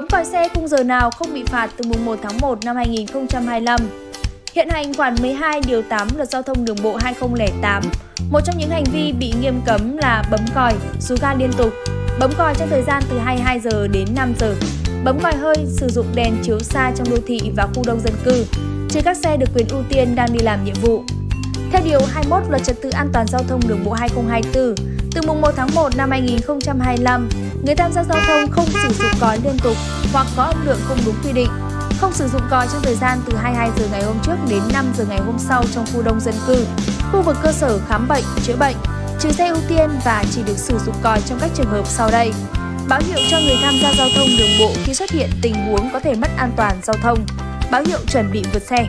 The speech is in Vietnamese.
Bấm còi xe khung giờ nào không bị phạt từ mùng 1 tháng 1 năm 2025. Hiện hành khoản 12 điều 8 Luật Giao thông Đường bộ 2008, một trong những hành vi bị nghiêm cấm là bấm còi, rú ga liên tục, bấm còi trong thời gian từ 22 giờ đến 5 giờ, bấm còi hơi, sử dụng đèn chiếu xa trong đô thị và khu đông dân cư, trừ các xe được quyền ưu tiên đang đi làm nhiệm vụ. Theo Điều 21 Luật Trật tự An toàn Giao thông Đường bộ 2024, từ mùng 1 tháng 1 năm 2025, người tham gia giao thông không sử dụng còi liên tục hoặc có âm lượng không đúng quy định, không sử dụng còi trong thời gian từ 22 giờ ngày hôm trước đến 5 giờ ngày hôm sau trong khu đông dân cư, khu vực cơ sở khám bệnh, chữa bệnh, trừ xe ưu tiên và chỉ được sử dụng còi trong các trường hợp sau đây. Báo hiệu cho người tham gia giao thông đường bộ khi xuất hiện tình huống có thể mất an toàn giao thông. Báo hiệu chuẩn bị vượt xe.